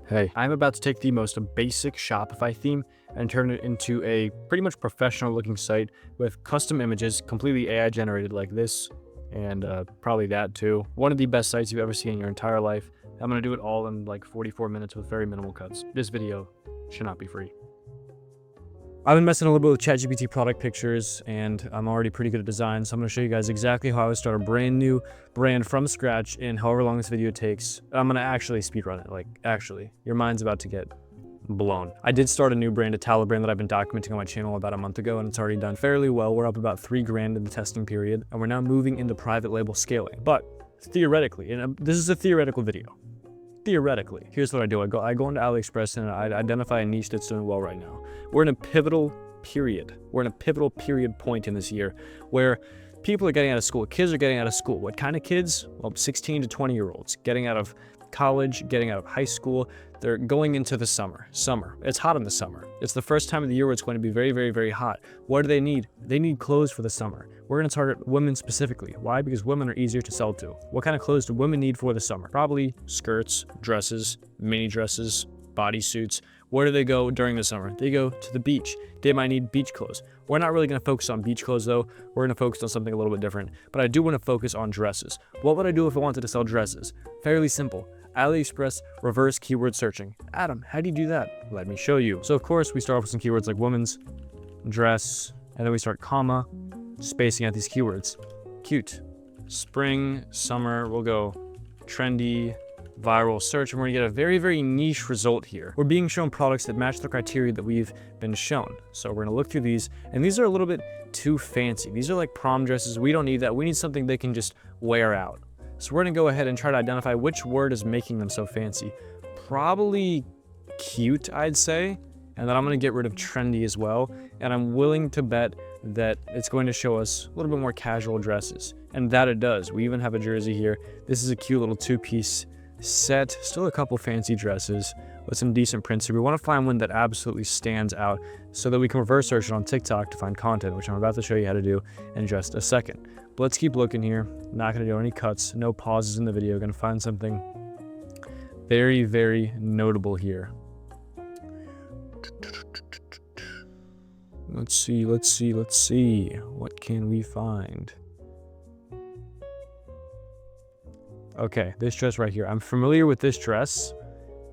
Hey, I'm about to take the most basic Shopify theme and turn it into a pretty much professional looking site with custom images, completely AI generated like this, and probably that too. One of the best sites you've ever seen in your entire life. I'm gonna do it all in like 44 minutes with very minimal cuts. This video should not be free. I've been messing a little bit with ChatGPT product pictures, and I'm already pretty good at design, so I'm going to show you guys exactly how I would start a brand new brand from scratch in however long this video takes. I'm going to actually speedrun it, like actually. Your mind's about to get blown. I did start a new brand, a talent brand that I've been documenting on my channel about a month ago, and it's already done fairly well. We're up about $3,000 in the testing period, and we're now moving into private label scaling. But theoretically, and this is a theoretical video. Theoretically, here's what I do. I go into AliExpress and I identify a niche that's doing well right now. We're in a pivotal period. We're in a pivotal period point in this year where people are getting out of school. Kids are getting out of school. What kind of kids? Well, 16 to 20-year-olds getting out of college, getting out of high school. They're going into the summer. It's hot in the summer. It's the first time of the year where it's going to be very, very, very hot. What do they need? They need clothes for the summer. We're going to target women specifically. Why? Because women are easier to sell to. What kind of clothes do women need for the summer? Probably skirts, dresses, mini dresses, bodysuits. Where do they go during the summer? They go to the beach. They might need beach clothes. We're not really going to focus on beach clothes though. We're going to focus on something a little bit different. But I do want to focus on dresses. What would I do if I wanted to sell dresses? Fairly simple. AliExpress reverse keyword searching. Adam, how do you do that? Let me show you. So of course we start off with some keywords like women's, dress, and then we start comma, spacing out these keywords. Cute, spring, summer, we'll go trendy, viral search, and we're gonna get a very, very niche result here. We're being shown products that match the criteria that we've been shown. So we're gonna look through these, and these are a little bit too fancy. These are like prom dresses. We don't need that. We need something they can just wear out. So we're gonna go ahead and try to identify which word is making them so fancy. Probably cute, I'd say. And then I'm gonna get rid of trendy as well. And I'm willing to bet that it's going to show us a little bit more casual dresses. And that it does. We even have a jersey here. This is a cute little two-piece set. Still a couple fancy dresses with some decent prints here. We wanna find one that absolutely stands out so that we can reverse search it on TikTok to find content, which I'm about to show you how to do in just a second. But let's keep looking here. Not gonna do any cuts, no pauses in the video. Gonna find something very, very notable here. Let's see. What can we find? Okay, this dress right here. I'm familiar with this dress.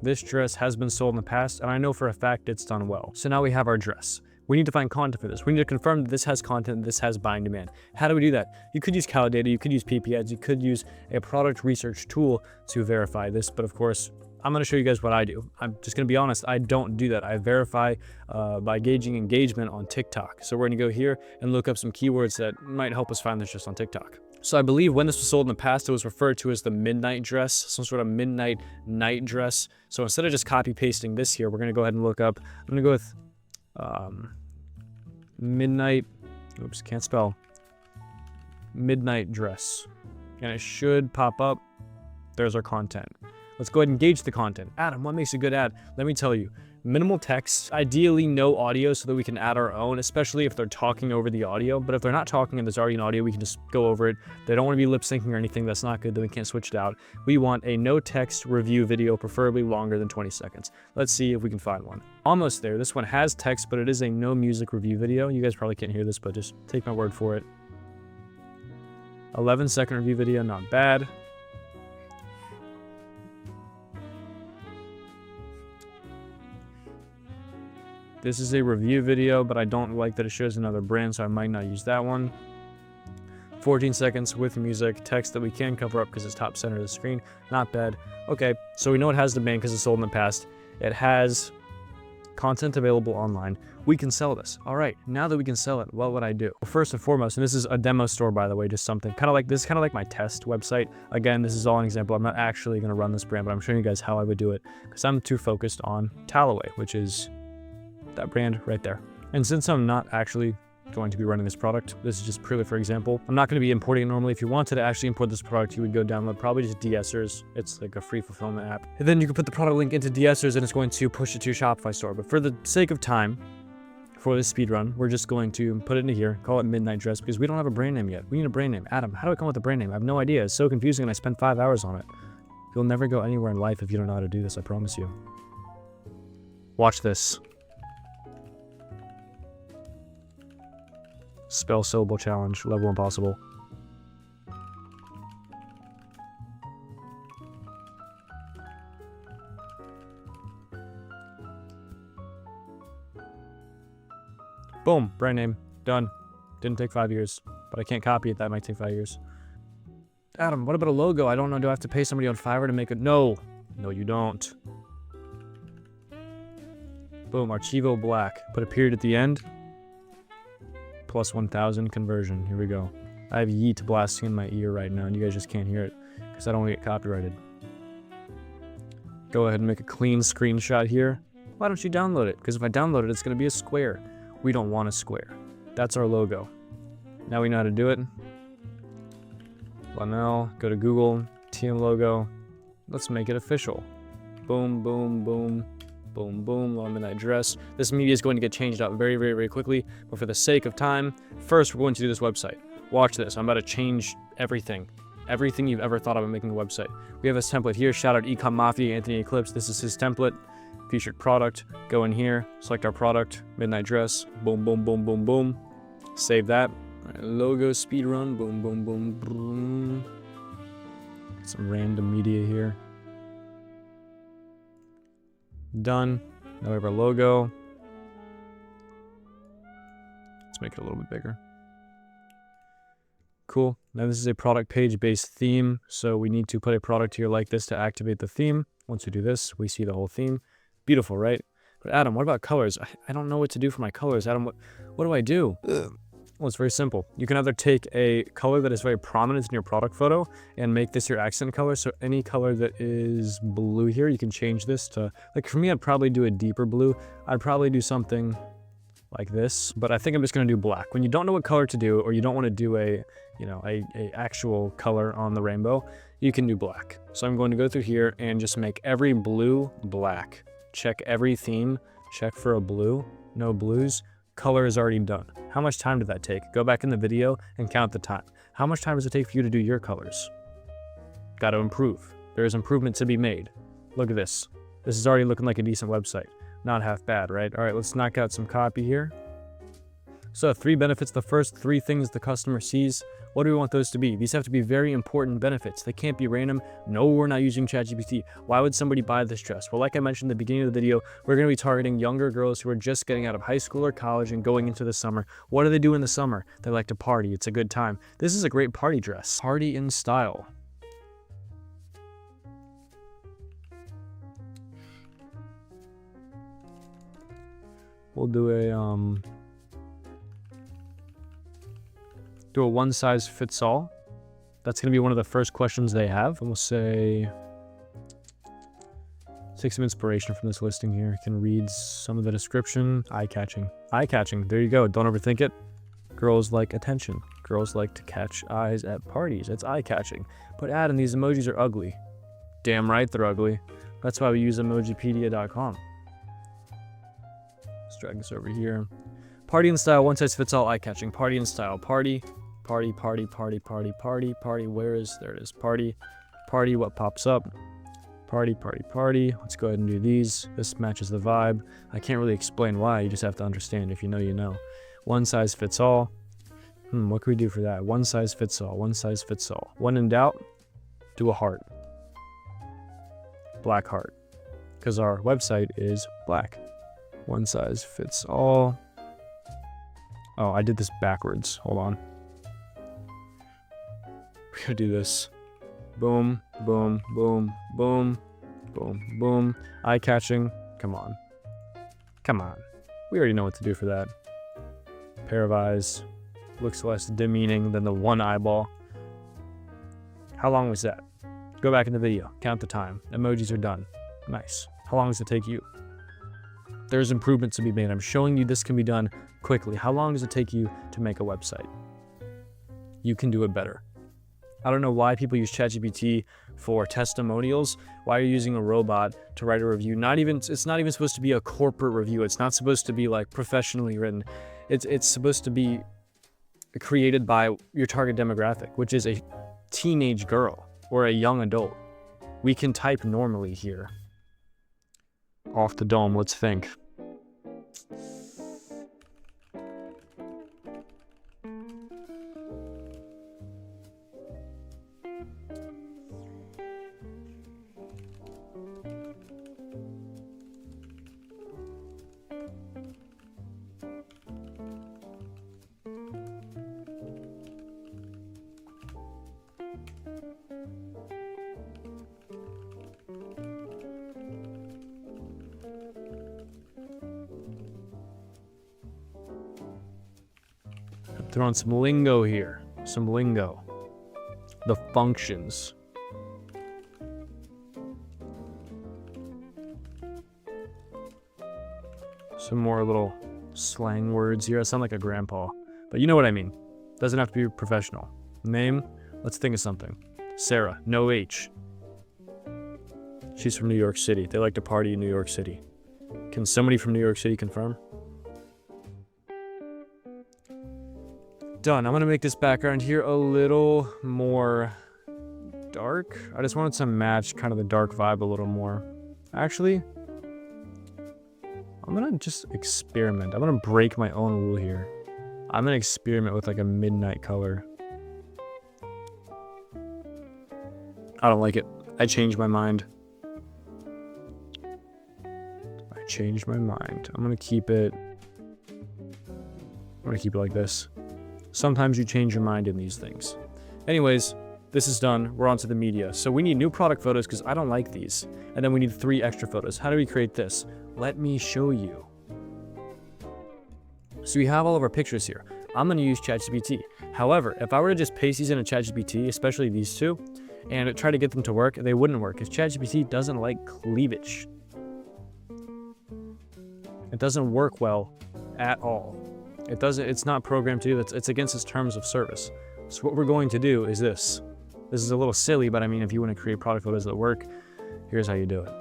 This dress has been sold in the past, and I know for a fact it's done well. So now we have our dress. We need to find content for this. We need to confirm that this has content, this has buying demand. How do we do that? You could use Calidata, you could use PP ads, you could use a product research tool to verify this, but of course, I'm gonna show you guys what I do. I'm just gonna be honest, I don't do that. I verify by gauging engagement on TikTok. So we're gonna go here and look up some keywords that might help us find this just on TikTok. So I believe when this was sold in the past, it was referred to as the midnight dress, some sort of midnight night dress. So instead of just copy pasting this here, we're gonna go ahead and look up, I'm gonna go with midnight, oops, can't spell, midnight dress. And it should pop up. There's our content. Let's go ahead and gauge the content. Adam, what makes a good ad? Let me tell you. Minimal text, ideally no audio so that we can add our own, especially if they're talking over the audio. But if they're not talking and there's already an audio, we can just go over it. They don't want to be lip syncing or anything. That's not good. Then we can't switch it out. We want a no text review video, preferably longer than 20 seconds. Let's see if we can find one. Almost there. This one has text, but it is a no music review video. You guys probably can't hear this, but just take my word for it. 11-second review video, not bad. This is a review video, but I don't like that it shows another brand, so I might not use that one. 14 seconds with music, text that we can cover up because it's top center of the screen. Not bad. Okay, so we know it has demand because it's sold in the past. It has content available online. We can sell this. All right, now that we can sell it, what would I do? Well, first and foremost, and this is a demo store, by the way, just something kind of like this, kind of like my test website. Again, this is all an example. I'm not actually going to run this brand, but I'm showing you guys how I would do it because I'm too focused on Tallaway, which is that brand right there. And since I'm not actually going to be running this product, this is just purely for example, I'm not going to be importing it normally. If you wanted to actually import this product, you would go download probably just DSers. It's like a free fulfillment app. And then you can put the product link into DSers and it's going to push it to your Shopify store. But for the sake of time, for this speed run, we're just going to put it into here, call it Midnight Dress, because we don't have a brand name yet. We need a brand name. Adam, how do I come up with a brand name? I have no idea. It's so confusing and I spent 5 hours on it. You'll never go anywhere in life if you don't know how to do this, I promise you. Watch this. Spell syllable challenge, level impossible. Boom, brand name, done. Didn't take 5 years, but I can't copy it. That might take 5 years. Adam, what about a logo? I don't know. Do I have to pay somebody on Fiverr to make it? No, you don't. Boom, Archivo Black. Put a period at the end. Plus 1,000 conversion. Here we go. I have yeet blasting in my ear right now, and you guys just can't hear it because I don't want to get copyrighted. Go ahead and make a clean screenshot here. Why don't you download it? Because if I download it, it's going to be a square. We don't want a square. That's our logo. Now we know how to do it. Lanel, go to Google, TM logo. Let's make it official. Boom, boom, boom, boom, boom. Low midnight dress. This media is going to get changed out very, very, very quickly. But for the sake of time, first we're going to do this website. Watch this. I'm about to change everything. Everything you've ever thought of in making a website. We have this template here. Shout out Ecom Mafia, Anthony Eclipse. This is his template. Featured product. Go in here. Select our product. Midnight dress. Boom, boom, boom, boom, boom. Save that. Right, logo, speedrun. Boom, boom, boom, boom. Some random media here. Done. Now we have our logo. Let's make it a little bit bigger. Cool. Now this is a product page based theme. So we need to put a product here like this to activate the theme. Once we do this, we see the whole theme. Beautiful, right? But Adam, what about colors? I don't know what to do for my colors. Adam, what do I do? Well, it's very simple. You can either take a color that is very prominent in your product photo and make this your accent color. So any color that is blue here, you can change this to, like for me, I'd probably do a deeper blue. I'd probably do something like this, but I think I'm just gonna do black. When you don't know what color to do, or you don't want to do a actual color on the rainbow, you can do black. So I'm going to go through here and just make every blue black. Check every theme, check for a blue, no blues. Color is already done. How much time did that take? Go back in the video and count the time. How much time does it take for you to do your colors? Got to improve. There is improvement to be made. Look at this. This is already looking like a decent website. Not half bad, right? All right, let's knock out some copy here. So 3 benefits, the first 3 things the customer sees. What do we want those to be? These have to be very important benefits. They can't be random. No, we're not using ChatGPT. Why would somebody buy this dress? Well, like I mentioned at the beginning of the video, we're going to be targeting younger girls who are just getting out of high school or college and going into the summer. What do they do in the summer? They like to party. It's a good time. This is a great party dress. Party in style. We'll do a one size fits all. That's going to be one of the first questions they have. And we'll say, take some inspiration from this listing here. You can read some of the description. Eye-catching. Eye-catching. There you go. Don't overthink it. Girls like attention. Girls like to catch eyes at parties. It's eye-catching. But Adam, these emojis are ugly. Damn right they're ugly. That's why we use emojipedia.com. Let's drag this over here. Party in style, one size fits all, eye-catching. Party in style. Party. Party, party, party, party, party, party. Where is, there it is. Party, party, what pops up? Party, party, party. Let's go ahead and do these. This matches the vibe. I can't really explain why. You just have to understand. If you know, you know. One size fits all. What can we do for that? One size fits all. One size fits all. When in doubt, do a heart. Black heart. Because our website is black. One size fits all. Oh, I did this backwards. Hold on. We're gonna do this. Boom, boom, boom, boom, boom, boom. Eye-catching. Come on. Come on. We already know what to do for that. Pair of eyes. Looks less demeaning than the one eyeball. How long was that? Go back in the video. Count the time. Emojis are done. Nice. How long does it take you? There's improvements to be made. I'm showing you this can be done quickly. How long does it take you to make a website? You can do it better. I don't know why people use ChatGPT for testimonials. Why are you using a robot to write a review? It's not even supposed to be a corporate review. It's not supposed to be like professionally written. It's supposed to be created by your target demographic, which is a teenage girl or a young adult. we can type normally here. Off the dome, let's think. Throwing some lingo here. Some lingo. The functions. Some more little slang words here. I sound like a grandpa. But you know what I mean. Doesn't have to be professional. Name. Let's think of something. Sarah. No H. She's from New York City. They like to party in New York City. Can somebody from New York City confirm? Done. I'm gonna make this background here a little more dark. I just wanted to match kind of the dark vibe a little more. Actually, I'm gonna just experiment. I'm gonna break my own rule here. I'm gonna experiment with like a midnight color. I don't like it. I changed my mind. I changed my mind. I'm gonna keep it like this. Sometimes you change your mind in these things. Anyways, this is done. We're on to the media. So we need new product photos because I don't like these. And then we need 3 extra photos. How do we create this? Let me show you. So we have all of our pictures here. I'm going to use ChatGPT. However, if I were to just paste these into ChatGPT, especially these 2, and try to get them to work, they wouldn't work because ChatGPT doesn't like cleavage. It doesn't work well at all. It's not programmed to do that. It's against its terms of service. So what we're going to do is this. This is a little silly, but I mean, if you want to create product photos that work, here's how you do it.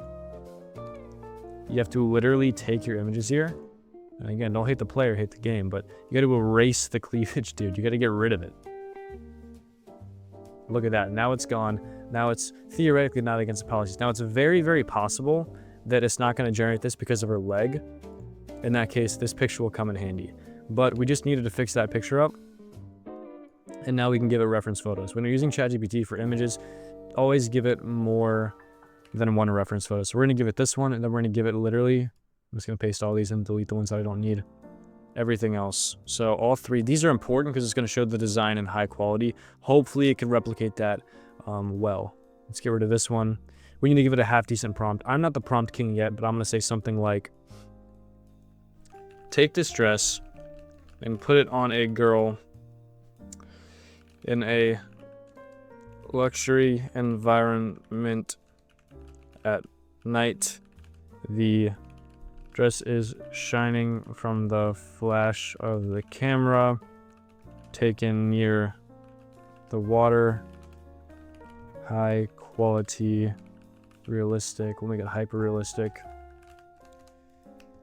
You have to literally take your images here. And again, don't hate the player, hate the game, but you got to erase the cleavage, dude. You got to get rid of it. Look at that. Now it's gone. Now it's theoretically not against the policies. Now it's very, very possible that it's not going to generate this because of her leg. In that case, this picture will come in handy. But we just needed to fix that picture up. And now we can give it reference photos. When you're using ChatGPT for images, always give it more than 1 reference photo. So we're going to give it this one, and then we're going to give it literally, I'm just going to paste all these and delete the ones that I don't need. Everything else. So all 3, these are important because it's going to show the design in high quality. Hopefully it can replicate that well. Let's get rid of this one. We need to give it a half decent prompt. I'm not the prompt king yet, but I'm going to say something like, take this dress and put it on a girl in a luxury environment at night. The dress is shining from the flash of the camera taken near the water. High quality, realistic. We'll make it hyper realistic.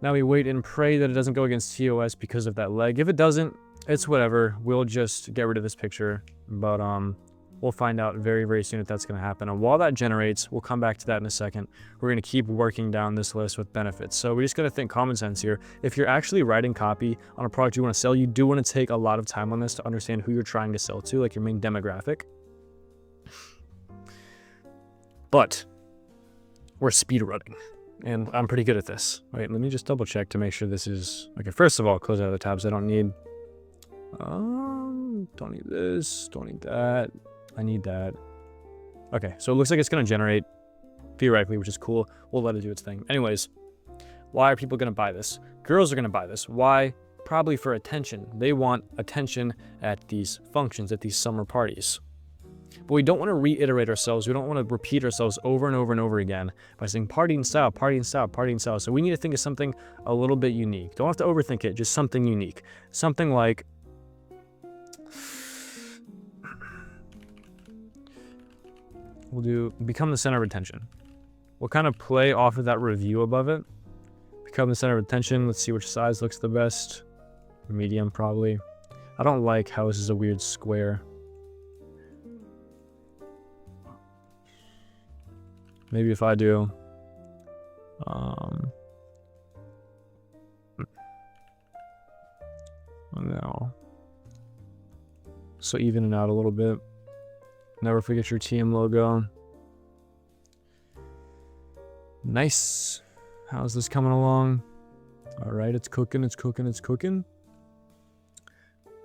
Now we wait and pray that it doesn't go against TOS because of that leg. If it doesn't, it's whatever. We'll just get rid of this picture. But we'll find out very, very soon if that's going to happen. And while that generates, we'll come back to that in a second. We're going to keep working down this list with benefits. So we just got to think common sense here. If you're actually writing copy on a product you want to sell, you do want to take a lot of time on this to understand who you're trying to sell to, like your main demographic. But we're speedrunning. And I'm pretty good at this. Wait, let me just double check to make sure this is... Okay, first of all, close out the tabs I don't need. Don't need this, don't need that. I need that. Okay, so it looks like it's going to generate theoretically, which is cool. We'll let it do its thing. Anyways, why are people going to buy this? Girls are going to buy this. Why? Probably for attention. They want attention at these functions, at these summer parties. But we don't want to reiterate ourselves. We don't want to repeat ourselves over and over and over again by saying partying style, partying style, partying style. So we need to think of something a little bit unique. Don't have to overthink it, just something unique. Something like, we'll do become the center of attention. We'll kind of play off of that review above it. Become the center of attention. Let's see which size looks the best. Medium, probably. I don't like how this is a weird square. Maybe if I do, no. So even it out a little bit. Never forget your team logo. Nice. How's this coming along? All right, it's cooking, it's cooking, it's cooking.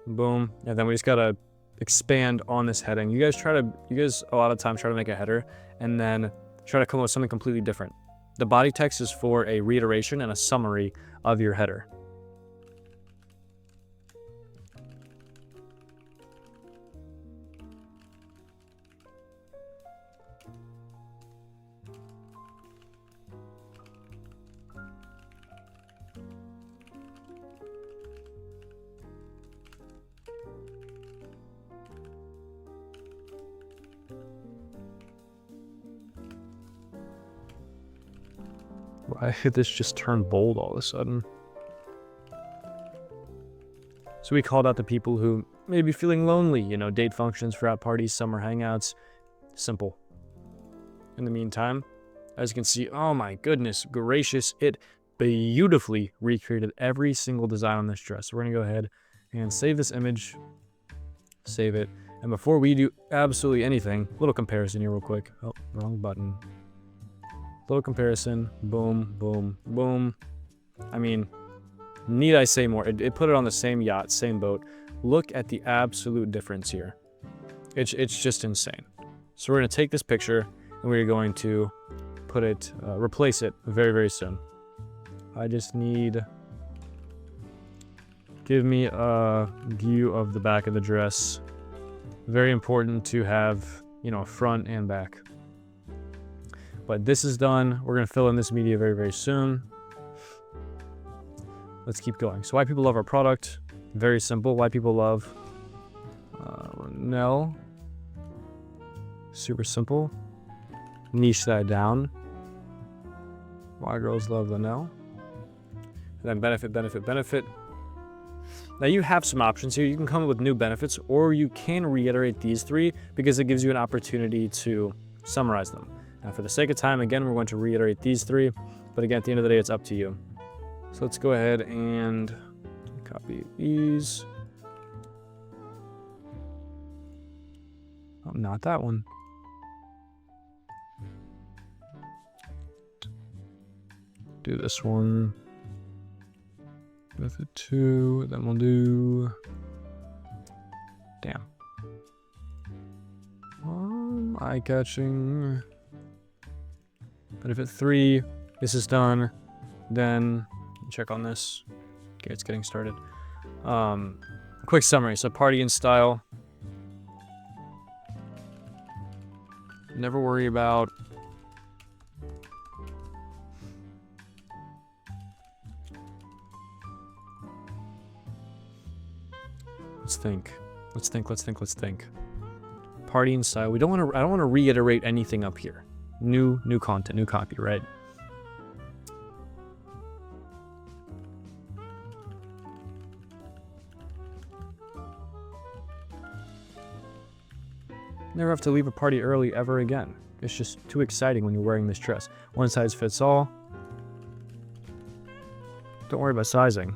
Boom. And then we just gotta expand on this heading. You guys a lot of times try to make a header and then try to come up with something completely different. The body text is for a reiteration and a summary of your header. Why did this just turn bold all of a sudden? So we called out the people who may be feeling lonely, you know, date functions, frat parties, summer hangouts. Simple. In the meantime, as you can see, oh my goodness gracious, it beautifully recreated every single design on this dress. So we're gonna go ahead and save this image, save it. And before we do absolutely anything, little comparison here real quick. Oh, wrong button. Little comparison, boom, boom, boom. I mean, need I say more? It put it on the same yacht, same boat. Look at the absolute difference here. It's just insane. So we're gonna take this picture and we're going to put it, replace it very, very soon. I just need, give me a view of the back of the dress. Very important to have, you know, front and back. But this is done. We're going to fill in this media very, very soon. Let's keep going. So why people love our product? Very simple. Why people love Renell? Super simple. Niche that down. Why girls love Renell? And then benefit, benefit, benefit. Now you have some options here. You can come up with new benefits, or you can reiterate these three because it gives you an opportunity to summarize them. Now, for the sake of time, again, we're going to reiterate these three, but again, at the end of the day, it's up to you. So let's go ahead and copy these. Oh, not that one. Do this one. Method 2, then we'll do... Damn. Eye-catching... Benefit 3, this is done. Then check on this. Okay, it's getting started. Quick summary. So party in style. Never worry about let's think. Let's think. Party in style. I don't want to reiterate anything up here. New content, new copy, right? Never have to leave a party early ever again. It's just too exciting when you're wearing this dress. One size fits all. Don't worry about sizing.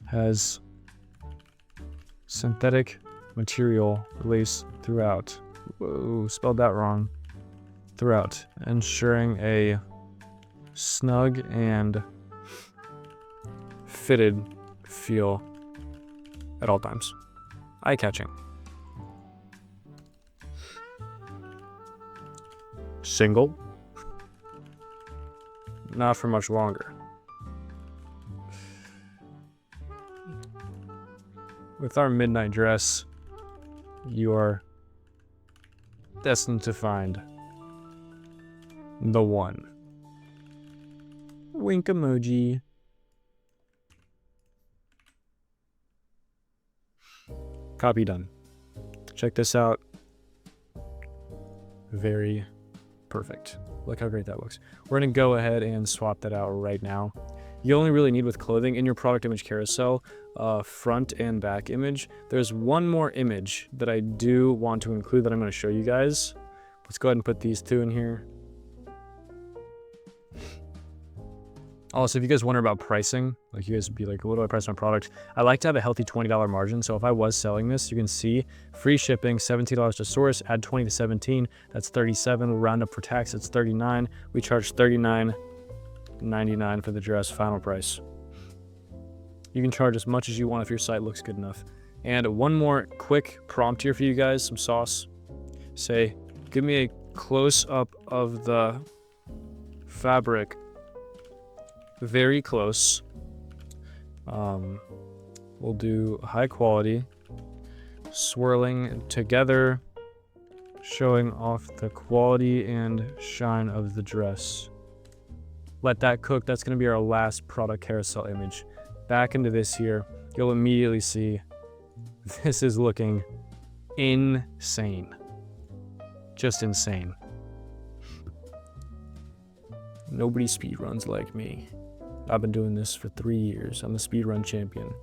Has synthetic material lace throughout. Whoa, spelled that wrong. Throughout, ensuring a snug and fitted feel at all times. Eye-catching. Single. Not for much longer. With our midnight dress, you are destined to find the one. Wink emoji. Copy done. Check this out. Very perfect. Look how great that looks. We're going to go ahead and swap that out right now. you only really need with clothing in your product image carousel, front and back image. There's one more image that I do want to include that I'm going to show you guys. Let's go ahead and put these two in here. Also, if you guys wonder about pricing, like you guys would be like, what do I price my product? I like to have a healthy $20 margin. So if I was selling this, you can see free shipping, $17 to source, add 20 to 17. That's 37. We'll round up for tax. It's 39. We charge $39.99 for the dress, final price. You can charge as much as you want if your site looks good enough. And one more quick prompt here for you guys, some sauce. Say, give me a close up of the fabric. Very close. We'll do high quality, swirling together, showing off the quality and shine of the dress. Let that cook. That's going to be our last product carousel image. Back into this here, you'll immediately see this is looking insane. Just insane. Nobody speedruns like me. I've been doing this for 3 years. I'm the speedrun champion.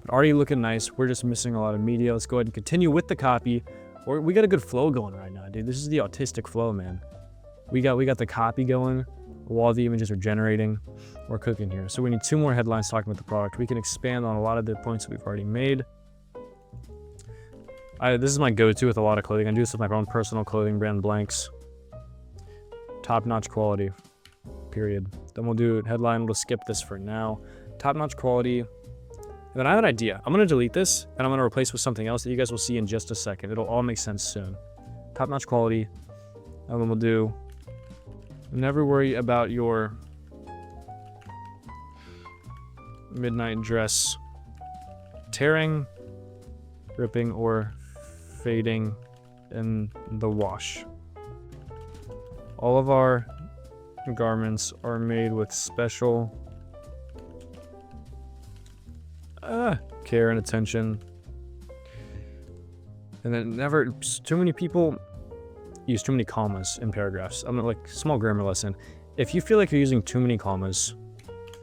But already looking nice. We're just missing a lot of media. Let's go ahead and continue with the copy. We got a good flow going right now, dude. This is the autistic flow, man. We got the copy going while the images are generating. We're cooking here. So we need 2 more headlines talking about the product. We can expand on a lot of the points that we've already made. This is my go-to with a lot of clothing. I do this with my own personal clothing brand, Blanks. Top-notch quality. Period. Then we'll do headline. We'll skip this for now. Top-notch quality. And then I have an idea. I'm going to delete this, and I'm going to replace with something else that you guys will see in just a second. It'll all make sense soon. Top-notch quality. And then we'll do, never worry about your midnight dress tearing, ripping, or fading in the wash. All of our garments are made with special care and attention. And then never, too many people use too many commas in paragraphs. I'm like, small grammar lesson. If you feel like you're using too many commas,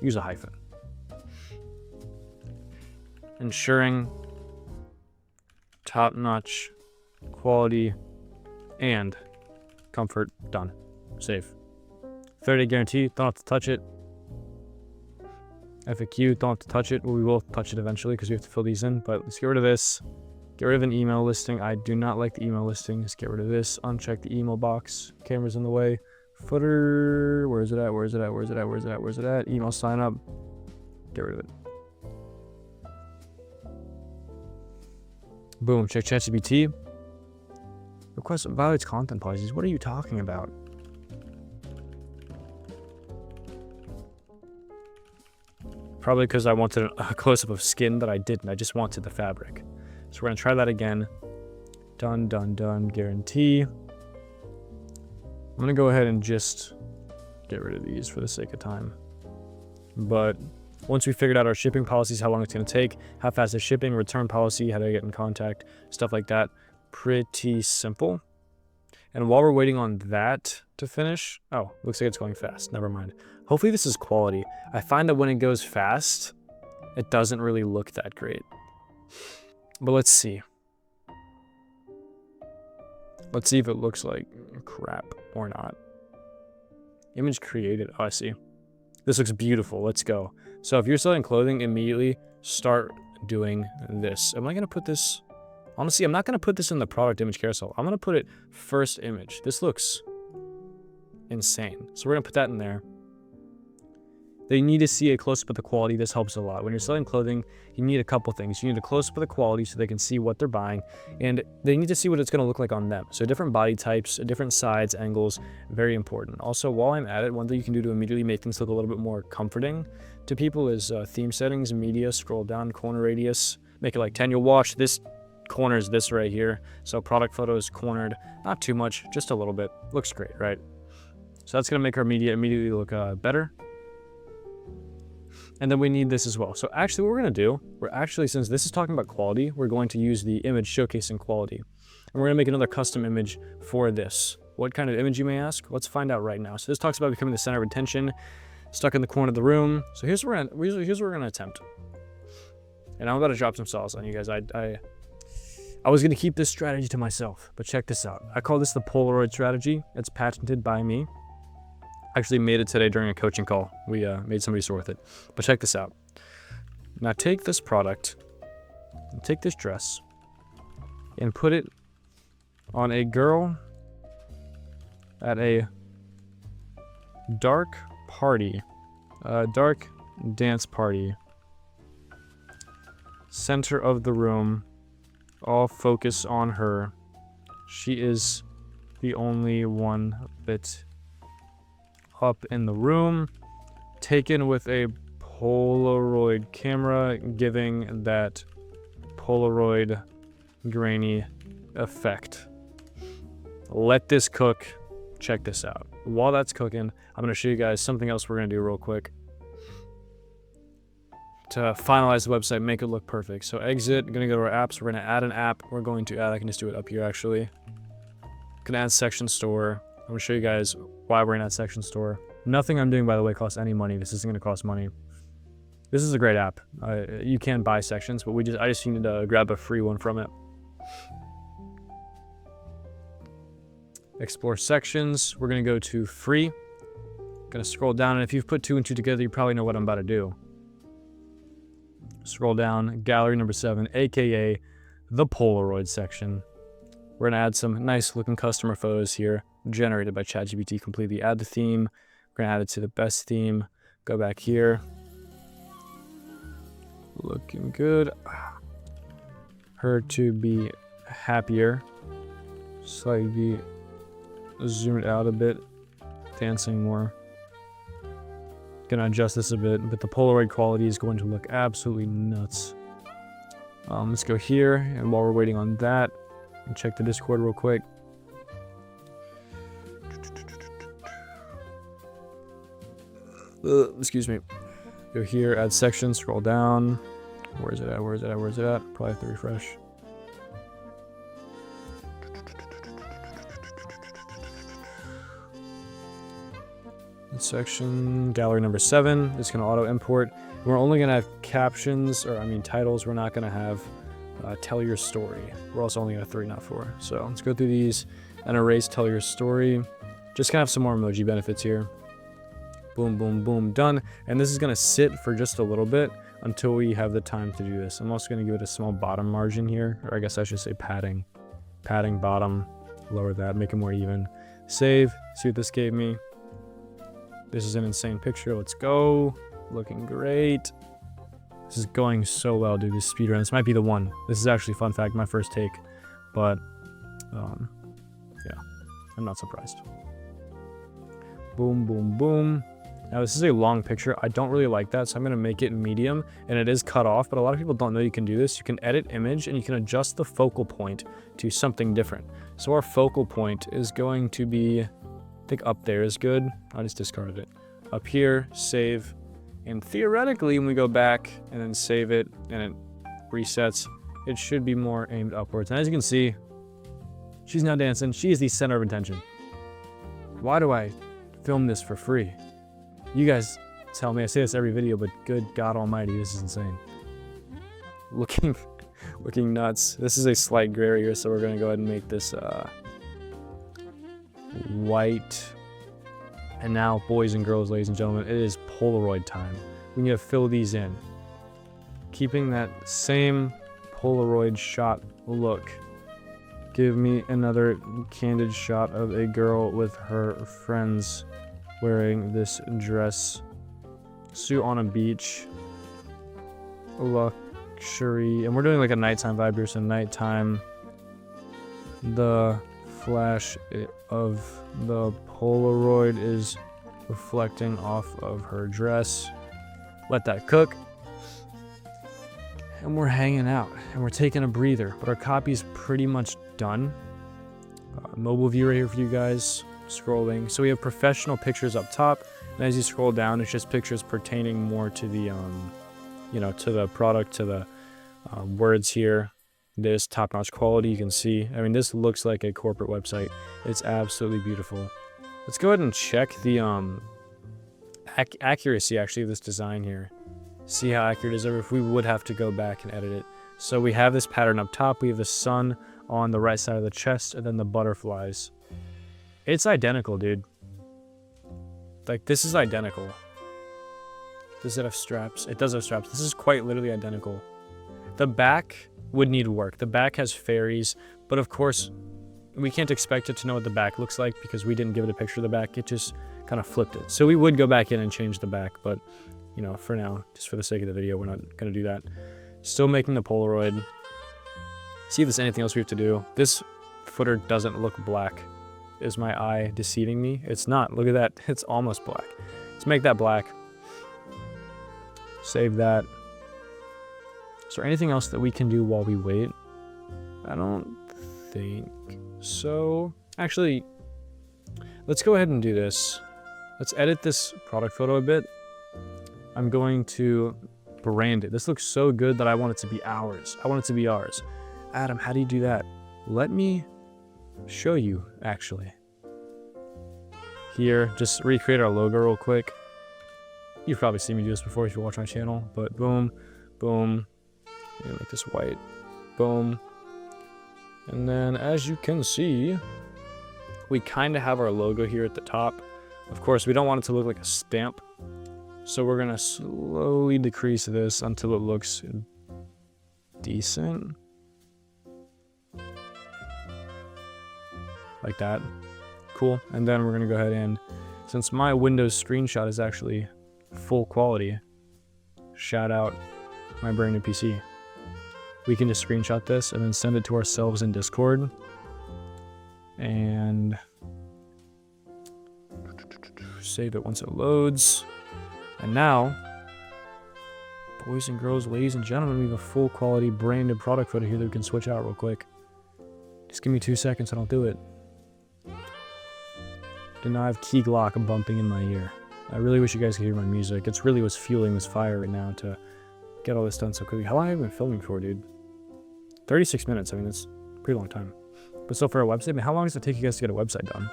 use a hyphen. Ensuring top-notch quality and comfort. Done. Save. 30-day guarantee. Don't have to touch it. FAQ. Don't have to touch it. Well, we will touch it eventually because we have to fill these in. But let's get rid of this. Get rid of an email listing. I do not like the email listing. Let's get rid of this. Uncheck the email box. Camera's in the way. Footer. Where is it at? Where is it at? Where is it at? Where is it at? Where is it at? Email sign up. Get rid of it. Boom. Check ChatGPT. Request violates content policies. What are you talking about? Probably because I wanted a close-up of skin that I didn't. I just wanted the fabric. So we're going to try that again. Done, done, done. Guarantee. I'm going to go ahead and just get rid of these for the sake of time. But once we figured out our shipping policies, how long it's going to take, how fast is shipping, return policy, how do I get in contact, stuff like that. Pretty simple. And while we're waiting on that to finish, oh, looks like it's going fast. Never mind. Hopefully this is quality. I find that when it goes fast, it doesn't really look that great. But let's see. Let's see if it looks like crap or not. Image created. Oh, I see. This looks beautiful. Let's go. So if you're selling clothing, immediately start doing this. Am I going to put this... Honestly, I'm not going to put this in the product image carousel. I'm going to put it first image. This looks insane. So we're going to put that in there. They need to see a close-up of the quality. This helps a lot. When you're selling clothing, you need a couple things. You need a close-up of the quality so they can see what they're buying, and they need to see what it's going to look like on them. So different body types, different sides, angles, very important. Also, while I'm at it, one thing you can do to immediately make things look a little bit more comforting to people is theme settings, media, scroll down, corner radius, make it like 10. You'll watch this corner is this right here. So product photo is cornered, not too much, just a little bit. Looks great, right? So that's going to make our media immediately look better. And then we need this as well. So actually what we're going to do, since this is talking about quality, we're going to use the image showcasing quality. And we're going to make another custom image for this. What kind of image, you may ask? Let's find out right now. So this talks about becoming the center of attention. stuck in the corner of the room. So here's what we're gonna attempt. And I'm about to drop some sauce on you guys. I was gonna keep this strategy to myself, but check this out. I call this the Polaroid strategy. It's patented by me. Actually made it today during a coaching call. We made somebody sore with it. But check this out. Now take this product, take this dress, and put it on a girl at a dark party, dark dance party. Center of the room, all focus on her. She is the only one lit up in the room, taken with a Polaroid camera, giving that Polaroid grainy effect. Let this cook. Check this out. While that's cooking, I'm going to show you guys something else we're going to do real quick to finalize the website, make it look perfect. So exit, going to go to our apps. We're going to add an app. We're going to add, I can just do it up here actually. Going to add section store. I'm going to show you guys why we're in that section store. Nothing I'm doing, by the way, costs any money. This isn't going to cost money. This is a great app. You can buy sections, but I just needed to grab a free one from it. Explore sections. We're going to go to free. Going to scroll down, and if you've put 2 and 2 together, you probably know what I'm about to do. Scroll down, gallery number 7, aka the Polaroid section. We're going to add some nice looking customer photos here, generated by ChatGPT completely. Add the theme. We're going to add it to the best theme. Go back here. Looking good. Her to be happier. Slightly zoom it out a bit. Dancing more. Gonna adjust this a bit, but the Polaroid quality is going to look absolutely nuts. Let's go here, and while we're waiting on that, check the Discord real quick. Excuse me. Go here, add section, scroll down. Where is it at? Where is it at? Where is it at? Probably have to refresh. Section, gallery number 7. It's going to auto import. We're only going to have captions, or titles. We're not going to have tell your story. We're also only going to have 3, not 4. So let's go through these and erase tell your story. Just going to have some more emoji benefits here. Boom, boom, boom, done. And this is going to sit for just a little bit until we have the time to do this. I'm also going to give it a small bottom margin here, or I guess I should say padding. Padding bottom, lower that, make it more even. Save, see what this gave me. This is an insane picture. Let's go. Looking great. This is going so well, dude. This speedrun. This might be the one. This is actually, fun fact, my first take. But, yeah. I'm not surprised. Boom, boom, boom. Now, this is a long picture. I don't really like that, so I'm going to make it medium. And it is cut off, but a lot of people don't know you can do this. You can edit image, and you can adjust the focal point to something different. So our focal point is going to be... I think up there is good. I just discarded it. Up here, save. And theoretically, when we go back and then save it and it resets, it should be more aimed upwards. And as you can see, she's now dancing. She is the center of attention. Why do I film this for free? You guys tell me. I say this every video, but good God almighty, this is insane. Looking nuts. This is a slight gray area, so we're going to go ahead and make this... white. And now, boys and girls, ladies and gentlemen, it is Polaroid time. We need to fill these in, keeping that same Polaroid shot look. Give me another candid shot of a girl with her friends wearing this dress suit on a beach. Luxury. And we're doing like a nighttime vibe here, so nighttime. The flash of the Polaroid is reflecting off of her dress. Let that cook. And we're hanging out and we're taking a breather, but our copy is pretty much done. Mobile view right here for you guys. Scrolling. So we have professional pictures up top, and as you scroll down, it's just pictures pertaining more to the, to the product, to the words here. This top-notch quality, you can see. I mean, this looks like a corporate website. It's absolutely beautiful. Let's go ahead and check the accuracy actually of this design here. See how accurate it is, or if we would have to go back and edit it. So we have this pattern up top, we have the sun on the right side of the chest, and then the butterflies. It's identical, dude. Like, this is identical. Does it have straps? It does have straps. This is quite literally identical. The back would need work. The back has fairies, but of course, we can't expect it to know what the back looks like because we didn't give it a picture of the back. It just kind of flipped it. So we would go back in and change the back, but, you know, for now, just for the sake of the video, we're not going to do that. Still making the Polaroid. See if there's anything else we have to do. This footer doesn't look black. Is my eye deceiving me? It's not. Look at that. It's almost black. Let's make that black. Save that. Is there anything else that we can do while we wait? I don't think so. Actually, let's go ahead and do this. Let's edit this product photo a bit. I'm going to brand it. This looks so good that I want it to be ours. I want it to be ours. Adam, how do you do that? Let me show you, actually. Here, just recreate our logo real quick. You've probably seen me do this before if you watch my channel, but boom, boom. I'm gonna make this white. Boom. And then, as you can see, we kind of have our logo here at the top. Of course, we don't want it to look like a stamp, so we're gonna slowly decrease this until it looks decent. Like that. Cool. And then we're gonna go ahead and, since my Windows screenshot is actually full quality, shout out my brand new PC, we can just screenshot this and then send it to ourselves in Discord. And save it once it loads. And now, boys and girls, ladies and gentlemen, we have a full quality branded product photo here that we can switch out real quick. Just give me 2 seconds and I'll do it. Do not have key Glock bumping in my ear. I really wish you guys could hear my music. It's really what's fueling this fire right now to get all this done so quickly. How long have I been filming for, dude? 36 minutes. I mean, that's a pretty long time. But so for a website, I mean, how long does it take you guys to get a website done?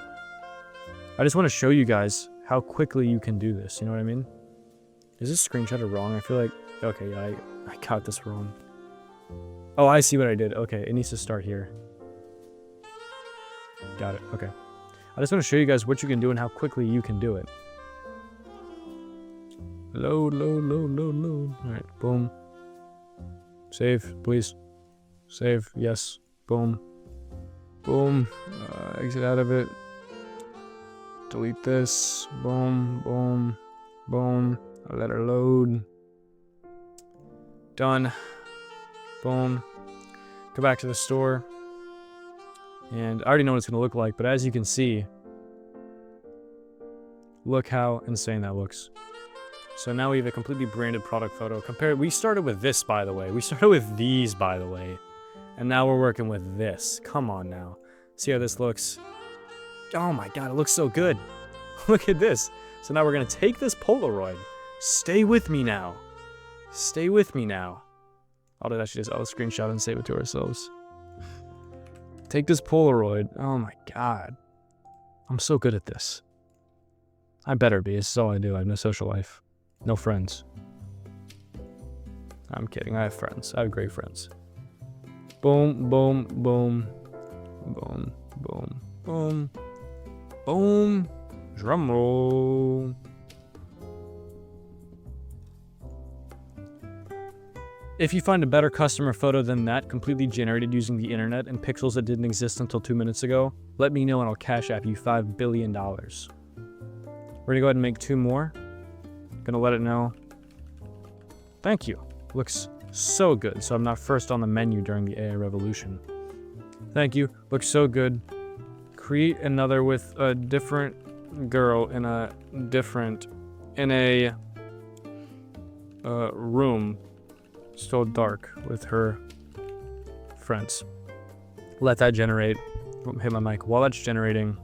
I just want to show you guys how quickly you can do this. You know what I mean? Is this screenshot wrong? I feel like... Okay, yeah, I got this wrong. Oh, I see what I did. Okay, it needs to start here. Got it. Okay. I just want to show you guys what you can do and how quickly you can do it. Load, load, load, load, load. Alright, boom. Save, please. Save, yes. Boom. Boom. Exit out of it. Delete this. Boom, boom, boom. Let her load. Done. Boom. Go back to the store. And I already know what it's going to look like, but as you can see, look how insane that looks. So now we have a completely branded product photo. We started with this, by the way. We started with these, by the way. And now we're working with this. Come on now. See how this looks? Oh my god, it looks so good. Look at this. So now we're going to take this Polaroid. Stay with me now. Stay with me now. I'll screenshot and save it to ourselves. Take this Polaroid. Oh my god. I'm so good at this. I better be. This is all I do. I have no social life. No friends. I'm kidding. I have friends. I have great friends. Boom, boom, boom. Boom, boom, boom. Boom. Drum roll. If you find a better customer photo than that, completely generated using the internet and pixels that didn't exist until 2 minutes ago, let me know and I'll cash app you $5 billion. We're gonna go ahead and make 2 more. Gonna let it know. Thank you. Looks so good, so I'm not first on the menu during the AI revolution. Thank you. Looks so good. Create another with a different girl in a room. Still dark with her friends. Let that generate. Hit my mic. While that's generating,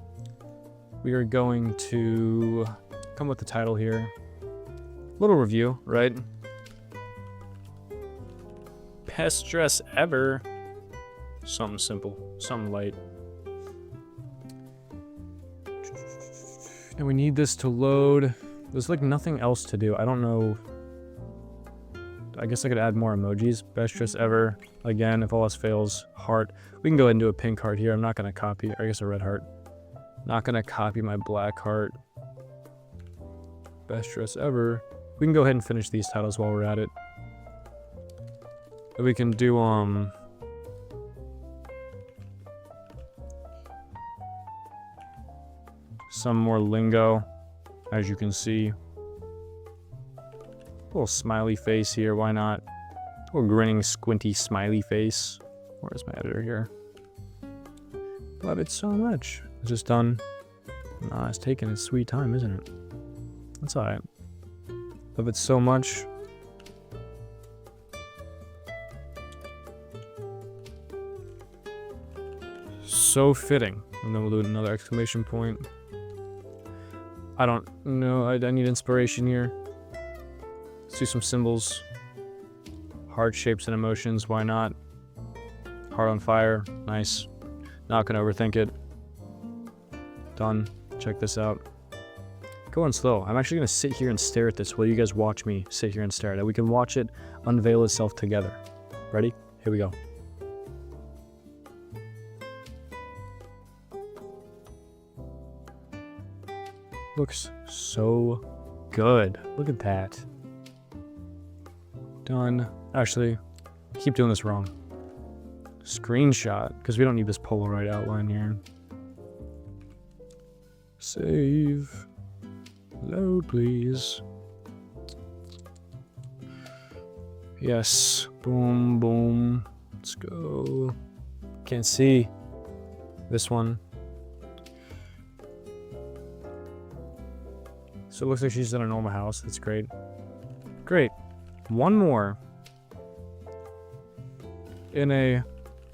we are going to come with the title here. Little review, right? Best dress ever. Something simple, something light. And we need this to load. There's like nothing else to do. I don't know. I guess I could add more emojis. Best dress ever. Again, if all else fails, heart. We can go ahead and do a pink heart here. I'm not going to copy, or I guess a red heart. Not going to copy my black heart. Best dress ever. We can go ahead and finish these titles while we're at it. We can do, some more lingo, as you can see. Little smiley face here, why not? Little grinning, squinty, smiley face. Where's my editor here? Love it so much. Is this done? Nah, it's taking its sweet time, isn't it? That's alright. Love it so much. So fitting. And then we'll do another exclamation point. I don't know. I need inspiration here. Let's do some symbols. Heart shapes and emotions. Why not? Heart on fire. Nice. Not gonna overthink it. Done. Check this out. Going slow. I'm actually gonna sit here and stare at this while you guys watch me sit here and stare at it. We can watch it unveil itself together. Ready? Here we go. Looks so good. Look at that. Done. Actually, keep doing this wrong. Screenshot, because we don't need this Polaroid outline here. Save. Load, please. Yes. Boom, boom. Let's go. Can't see this one. So it looks like she's in a normal house. That's great. Great. One more. In a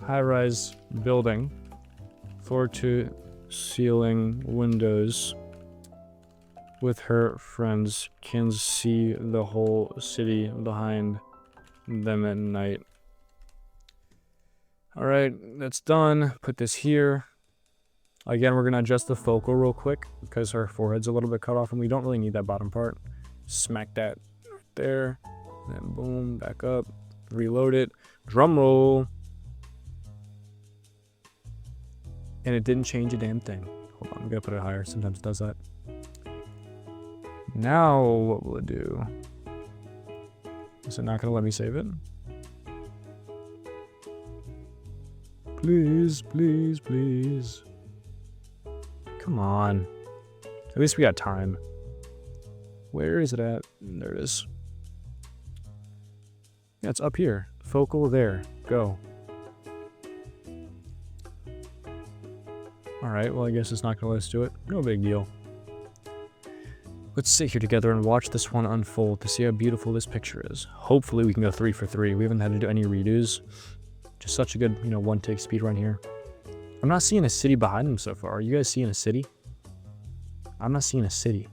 high-rise building. Floor-to-ceiling windows. With her friends. Can see the whole city behind them at night. Alright, that's done. Put this here. Again, we're going to adjust the focal real quick because her forehead's a little bit cut off and we don't really need that bottom part. Smack that right there. And then boom, back up. Reload it. Drum roll. And it didn't change a damn thing. Hold on, I'm going to put it higher. Sometimes it does that. Now, what will it do? Is it not going to let me save it? Please, please, please. Come on. At least we got time. Where is it at? There it is. Yeah, it's up here. Focal there. Go. Alright, well I guess it's not going to let us do it. No big deal. Let's sit here together and watch this one unfold to see how beautiful this picture is. Hopefully we can go 3 for 3. We haven't had to do any redos. Just such a good, one-take speedrun here. I'm not seeing a city behind them so far. Are you guys seeing a city? I'm not seeing a city.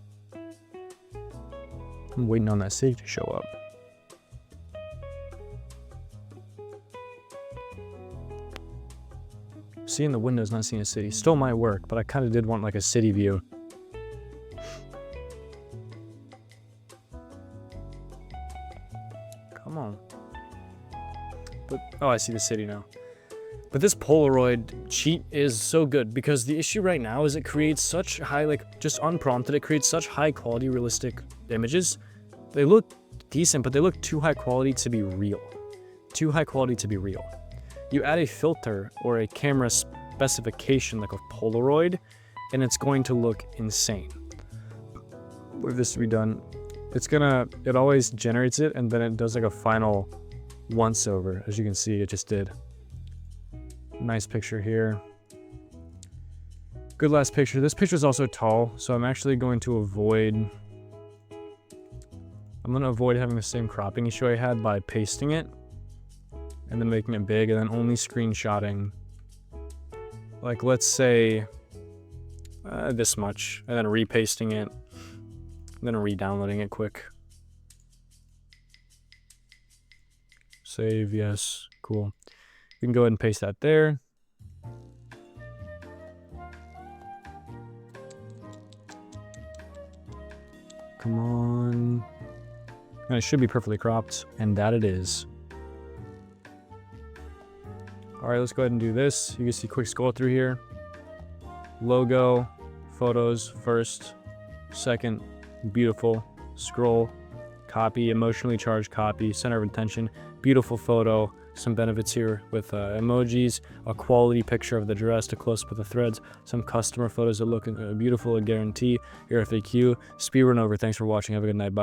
I'm waiting on that city to show up. Seeing the windows, not seeing a city. Still might work, but I kind of did want like a city view. Come on. But, oh, I see the city now. But this Polaroid cheat is so good because the issue right now is it creates such high, just unprompted, it creates such high quality, realistic images. They look decent, but they look too high quality to be real. Too high quality to be real. You add a filter or a camera specification like a Polaroid, and it's going to look insane. With this to be done, it always generates it, and then it does like a final once over. As you can see, it just did. Nice picture here. Good last picture. This picture is also tall, so I'm actually going to avoid... having the same cropping issue I had by pasting it. And then making it big, and then only screenshotting. Like, let's say... this much. And then repasting it. And then re-downloading it quick. Save, yes. Cool. We can go ahead and paste that there. Come on. And it should be perfectly cropped, and that it is. All right, let's go ahead and do this. You can see quick scroll through here. Logo, photos first, second, beautiful, scroll, copy, emotionally charged copy, center of attention, beautiful photo, some benefits here with emojis, a quality picture of the dress to close up with the threads, some customer photos that look beautiful, a guarantee, your FAQ. Speedrun over. Thanks for watching. Have a good night. Bye.